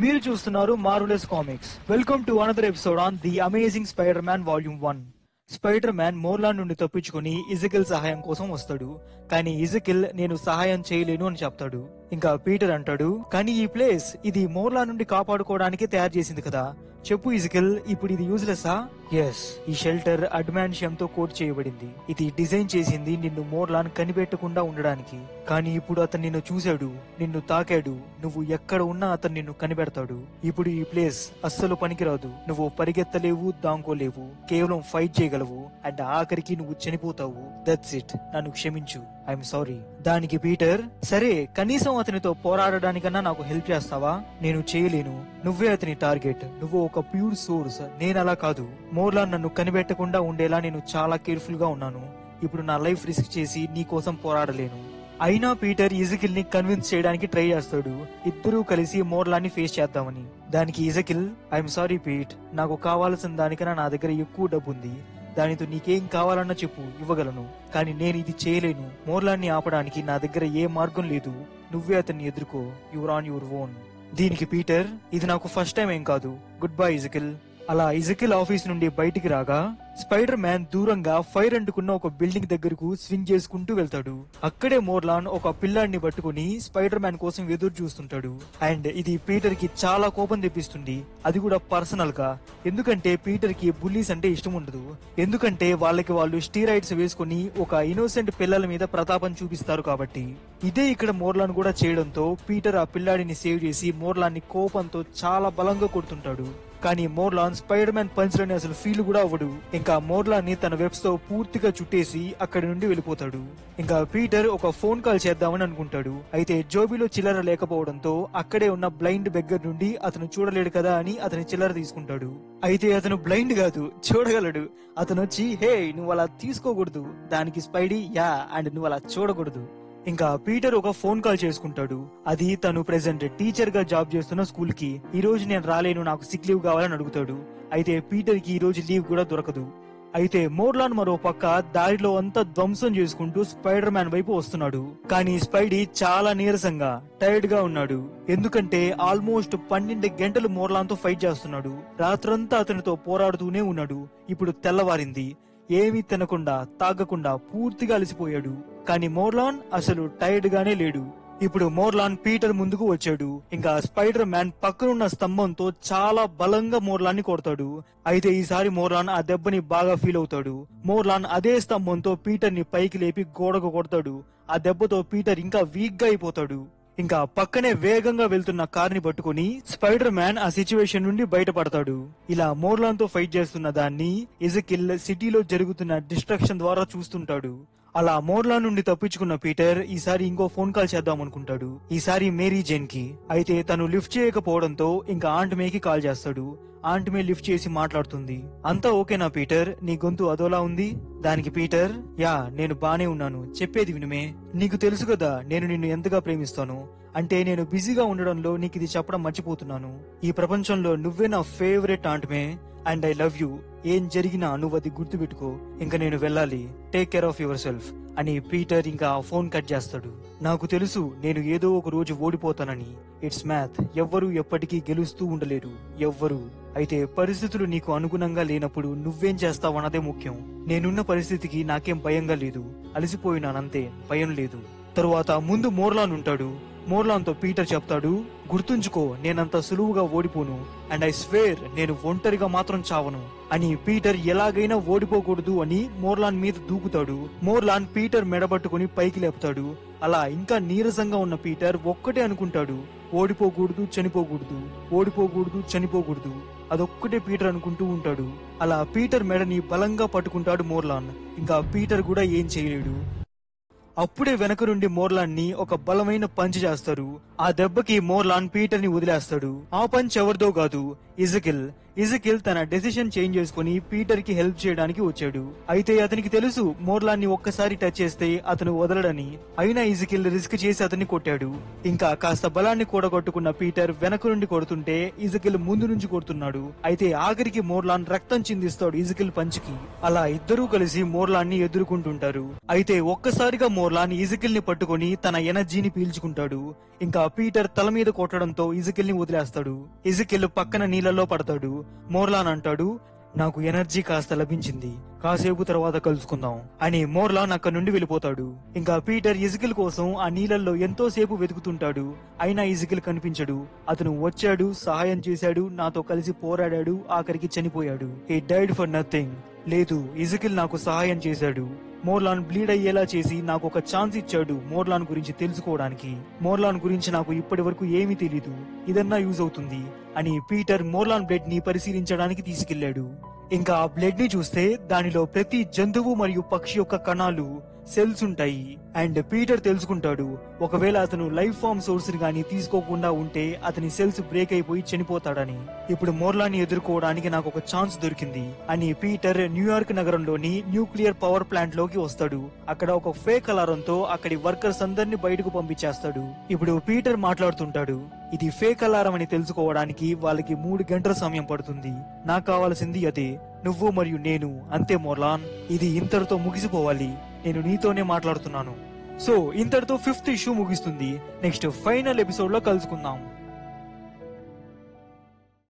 మీరు చూస్తున్నారు marvellous comics. Welcome to another episode on the amazing Spider Man volume 1. Spider Man Morlun నుండి తప్పించుకుని ఇజకిల్ సహాయం కోసం వస్తాడు. కానీ ఇజకిల్ నేను సహాయం చేయలేను అని చెప్తాడు. ఇంకా పీటర్ అంటాడు, కానీ ఈ ప్లేస్ ఇది మోర్లాన్ నుండి కాపాడుకోవడానికి తయారు చేసింది కదా, చెప్పు ఇజకిల్, ఇప్పుడు ఇది యూజ్లెస్సా? ఎస్, ఈ షెల్టర్ అడ్మాన్షియం తో కోట్ చేయబడింది. ఇది డిజైన్ చేసింది నిన్ను మోర్లాన్ కనిపెట్టకుండా ఉండడానికి. కానీ ఇప్పుడు అతను నిన్ను చూశాడు, నిన్ను తాకాడు. నువ్వు ఎక్కడ ఉన్నా అతను నిన్ను కనిపెడతాడు. ఇప్పుడు ఈ ప్లేస్ అస్సలు పనికిరాదు. నువ్వు పరిగెత్తలేవు, దాంకోలేవు, కేవలం ఫైట్ చేయగలవు. అండ్ ఆఖరికి నువ్వు చనిపోతావు. దట్స్ ఇట్, నన్ను క్షమించు, ఐఎమ్ సారీ. దానికి పీటర్, సరే కనీసం అతనితో పోరాడడానికన్నా నాకు హెల్ప్ చేస్తావా? నేను చేయలేను, నువ్వే అతని టార్గెట్. నువ్వు ఒక ప్యూర్ సోర్స్, నేను అలా కాదు. మోర్లాన్ నన్ను కనిపెట్టకుండా ఉండేలా నేను చాలా కేర్ఫుల్ గా ఉన్నాను. ఇప్పుడు నా లైఫ్ రిస్క్ చేసి నీ కోసం పోరాడలేను. అయినా పీటర్ ఇజకిల్ ని కన్విన్స్ చేయడానికి ట్రై చేస్తాడు, ఇద్దరూ కలిసి మోర్లాన్ ని ఫేస్ చేద్దామని. దానికి ఇజకిల్, ఐఎమ్ సారీ పీట్, నాకు కావాల్సిన దానికన్నా నా దగ్గర ఎక్కువ డబ్బు ఉంది. దానితో నీకేం కావాలన్నా చెప్పు, ఇవ్వగలను. కానీ నేను ఇది చేయలేను. మోర్లాన్ ని ఆపడానికి నా దగ్గర ఏ మార్గం లేదు. నువ్వే అతన్ని ఎదుర్కో, యువర్ ఆన్ యువర్ ఓన్. దీనికి పీటర్, ఇది నాకు ఫస్ట్ టైం ఏం కాదు, గుడ్ బై ఇజకిల్. అలా ఇజకిల్ ఆఫీస్ నుండి బయటికి రాగా స్పైడర్ మ్యాన్ దూరంగా ఫైర్ అంటుకున్న ఒక బిల్డింగ్ దగ్గరకు స్వింగ్ చేసుకుంటూ వెళ్తాడు. అక్కడే మోర్లాన్ ఒక పిల్లాడిని పట్టుకుని స్పైడర్ మ్యాన్ కోసం ఎదురు చూస్తుంటాడు. అండ్ ఇది పీటర్ కి చాలా కోపం తెప్పిస్తుంది, అది కూడా పర్సనల్ గా. ఎందుకంటే పీటర్ కి బుల్లీస్ అంటే ఇష్టం ఉండదు. ఎందుకంటే వాళ్ళు స్టీరాయిడ్స్ వేసుకుని ఒక ఇన్నోసెంట్ పిల్లల మీద ప్రతాపం చూపిస్తారు కాబట్టి. ఇదే ఇక్కడ మోర్లాన్ కూడా చేయడంతో పీటర్ ఆ పిల్లాడిని సేవ్ చేసి మోర్లాన్ ని కోపంతో చాలా బలంగా కొడుతుంటాడు. కానీ మోర్లాన్ స్పైడర్ మ్యాన్ పంచ్లని అసలు ఫీల్ కూడా అవ్వడు. ఇంకా మోర్లాన్ ని తన వెబ్స్ తో పూర్తిగా చుట్టేసి అక్కడి నుండి వెళ్ళిపోతాడు. ఇంకా పీటర్ ఒక ఫోన్ కాల్ చేద్దామని అనుకుంటాడు. అయితే జోబీలో చిల్లర లేకపోవడంతో అక్కడే ఉన్న బ్లైండ్ బెగ్గర్ నుండి అతను చూడలేడు కదా అని అతని చిల్లర తీసుకుంటాడు. అయితే అతను బ్లైండ్ కాదు, చూడగలడు. అతను వచ్చి, హే నువ్వు అలా తీసుకోకూడదు, దానికి స్పైడీ యా అండ్ నువ్వు అలా చూడకూడదు. ఇంకా పీటర్ ఒక ఫోన్ కాల్ చేసుకుంటాడు. అది తను ప్రెసెంట్ టీచర్ గా జాబ్ చేస్తున్న స్కూల్ కి. ఈ రోజు నేను రాలేను, నాకు సిక్ లీవ్ కావాలని అడుగుతాడు. అయితే పీటర్ కి ఈ రోజు లీవ్ కూడా దొరకదు. అయితే మోర్లాన్ మరో పక్క దారిలో అంతా ధ్వంసం చేసుకుంటూ స్పైడర్ మ్యాన్ వైపు వస్తున్నాడు. కానీ స్పైడీ చాలా నీరసంగా టైర్డ్ గా ఉన్నాడు. ఎందుకంటే ఆల్మోస్ట్ 12 గంటలు మోర్లాన్ తో ఫైట్ చేస్తున్నాడు. రాత్రంతా అతనితో పోరాడుతూనే ఉన్నాడు. ఇప్పుడు తెల్లవారింది. ఏమీ తినకుండా తాగకుండా పూర్తిగా అలసిపోయాడు. కానీ మోర్లాన్ అసలు టైర్డ్ గానే లేడు. ఇప్పుడు మోర్లాన్ పీటర్ ముందుకు వచ్చాడు. ఇంకా స్పైడర్ మ్యాన్ పక్కనున్న స్తంభంతో చాలా బలంగా మోర్లాన్ ని కొడతాడు. అయితే ఈసారి మోర్లాన్ ఆ దెబ్బని బాగా ఫీల్ అవుతాడు. మోర్లాన్ అదే స్తంభంతో పీటర్ ని పైకి లేపి గోడకు కొడతాడు. ఆ దెబ్బతో పీటర్ ఇంకా వీక్ గా అయిపోతాడు. ఇంకా పక్కనే వేగంగా వెళ్తున్న కార్ ని పట్టుకుని స్పైడర్ మ్యాన్ ఆ సిచ్యువేషన్ నుండి బయటపడతాడు. ఇలా మోర్లాన్ తో ఫైట్ చేస్తున్న దాన్ని ఇజకిల్ సిటీలో జరుగుతున్న డిస్ట్రక్షన్ ద్వారా చూస్తుంటాడు. అలా మోర్లాన్ నుండి తప్పించుకున్న పీటర్ ఈసారి ఇంకో ఫోన్ కాల్ చేద్దాం అనుకుంటాడు. ఈసారి మేరీ జేన్ కి. అయితే తను లిఫ్ట్ చేయకపోవడంతో ఇంకా ఆంట్ మేకి కాల్ చేస్తాడు. ఆంట్ మే లిఫ్ట్ చేసి మాట్లాడుతుంది. అంతా ఓకేనా పీటర్, నీ గొంతు అదోలా ఉంది? దానికి పీటర్, యా నేను బానే ఉన్నాను, చెప్పేది వినుమే. నీకు తెలుసు కదా నేను నిన్ను ఎంతగా ప్రేమిస్తాను. అంటే నేను బిజీగా ఉండడంలో నీకు ఇది చెప్పడం మర్చిపోతున్నాను. ఈ ప్రపంచంలో నువ్వే నా favourite aunt May and I love you. ఏం జరిగినా నువ్వు అది గుర్తుపెట్టుకో. ఇంకా నేను వెళ్ళాలి, take care of yourself అని పీటర్ ఇంకా ఫోన్ కట్ చేస్తాడు. నాకు తెలుసు నేను ఏదో ఒక రోజు ఓడిపోతానని. ఇట్స్ మ్యాథ్, ఎవ్వరూ ఎప్పటికీ గెలుస్తూ ఉండలేరు, ఎవ్వరూ. అయితే పరిస్థితులు నీకు అనుగుణంగా లేనప్పుడు నువ్వేం చేస్తావన్నదే ముఖ్యం. నేనున్న పరిస్థితికి నాకేం భయంగా లేదు, అలసిపోయినానంతే, భయం లేదు. తరువాత ముందు మోర్లాన్ ఉంటాడు. మోర్లాన్ తో పీటర్ చెప్తాడు, గుర్తుంచుకో నేనంత సులువుగా ఓడిపోను. అండ్ ఐ స్వేర్ నేను ఒంటరిగా మాత్రం చావను అని. పీటర్ ఎలాగైనా ఓడిపోకూడదు అని మోర్లాన్ మీద దూకుతాడు. మోర్లాన్ పీటర్ మెడబట్టుకుని పైకి లేపుతాడు. అలా ఇంకా నీరసంగా ఉన్న పీటర్ ఒక్కటే అనుకుంటాడు, ఓడిపోకూడదు చనిపోకూడదు, ఓడిపోకూడదు చనిపోకూడదు. అదొక్కటే పీటర్ అనుకుంటూ ఉంటాడు. అలా పీటర్ మెడని బలంగా పట్టుకుంటాడు మోర్లాన్. ఇంకా పీటర్ కూడా ఏం చేయలేడు. అప్పుడే వెనక నుండి మోర్లాన్ ని ఒక బలమైన పంచ్ చేస్తారు. ఆ దెబ్బకి మోర్లాన్ పీటర్ ని వదిలేస్తాడు. ఆ పంచ్ ఎవరిదో కాదు, ఇజకిల్. ఇజకిల్ తన డెసిషన్ చేంజ్ చేసుకుని పీటర్ కి హెల్ప్ చేయడానికి వచ్చాడు. అయితే అతనికి తెలుసు మోర్లాన్ ని ఒక్కసారి టచ్ చేస్తే అతను వదలడని. అయినా ఇజకిల్ రిస్క్ చేసి అతన్ని కొట్టాడు. ఇంకా కాస్త బలాన్ని కూడగొట్టుకున్న పీటర్ వెనక నుండి కొడుతుంటే ఇజకిల్ ముందు నుంచి కొడుతున్నాడు. అయితే ఆఖరికి మోర్లాన్ రక్తం చిందిస్తాడు ఇజకిల్ పంచ్కి. అలా ఇద్దరూ కలిసి మోర్లాన్ ని ఎదుర్కొంటుంటారు. అయితే ఒక్కసారిగా మోర్లాన్ ఇజకిల్ ని పట్టుకుని తన ఎనర్జీని పీల్చుకుంటాడు. ఇంకా పీటర్ తల మీద కొట్టడంతో ఇజకిల్ ని వదిలేస్తాడు. ఇజకిల్ పక్కన నీళ్ళలో పడతాడు. మోర్లాన్ అంటాడు, నాకు ఎనర్జీ కాస్త లభించింది, కాసేపు తర్వాత కలుసుకుందాం అని మోర్లాన్ అక్కడి నుండి వెళ్ళిపోతాడు. ఇంకా పీటర్ ఇజకిల్ కోసం ఆ నీళ్ళల్లో ఎంతో సేపు వెతుకుతుంటాడు. అయినా ఇజకిల్ కనిపించడు. అతను వచ్చాడు, సహాయం చేశాడు, నాతో కలిసి పోరాడాడు, ఆఖరికి చనిపోయాడు. He died for nothing. లేదు, ఇజకిల్ నాకు సహాయం చేశాడు. మోర్లాన్ బ్లీడ్ అయ్యేలా చేసి నాకు ఒక ఛాన్స్ ఇచ్చాడు మోర్లాన్ గురించి తెలుసుకోవడానికి. మోర్లాన్ గురించి నాకు ఇప్పటి వరకు ఏమీ తెలీదు, ఇదన్నా యూజ్ అవుతుంది అని పీటర్ మోర్లాన్ బ్లడ్ ని పరిశీలించడానికి తీసుకెళ్లాడు. ఇంకా ఆ బ్లడ్ ని చూస్తే దానిలో ప్రతి జంతువు మరియు పక్షి యొక్క కణాలు, సెల్స్ ఉంటాయి. అండ్ పీటర్ తెలుసుకుంటాడు, ఒకవేళ అతను లైఫ్ ఫార్మ్ సోర్స్ ని గానీ తీసుకోకుండా ఉంటే అతని సెల్స్ బ్రేక్ అయిపోయి చనిపోతాడని. ఇప్పుడు మోర్లాన్ ని ఎదుర్కోవడానికి నాకు ఒక ఛాన్స్ దొరికింది అని పీటర్ న్యూయార్క్ నగరంలోని న్యూక్లియర్ పవర్ ప్లాంట్ లోకి వస్తాడు. అక్కడ ఒక ఫేక్ అలారంతో అక్కడి వర్కర్స్ అందరినీ బయటకు పంపించేస్తాడు. ఇప్పుడు పీటర్ మాట్లాడుతుంటాడు, ఇది ఫేక్ అలారం అని తెలుసుకోవడానికి వాళ్ళకి 3 గంటల సమయం పడుతుంది. నాకు కావాల్సింది అదే, నువ్వు మరియు నేను. అంతే మోర్లాన్, ఇది ఇంతటితో ముగిసిపోవాలి. నేను నీతోనే మాట్లాడుతున్నాను. సో ఇంతటితో 5th ఇష్యూ ముగిస్తుంది. నెక్స్ట్ ఫైనల్ ఎపిసోడ్ లో కలుసుకుందాం.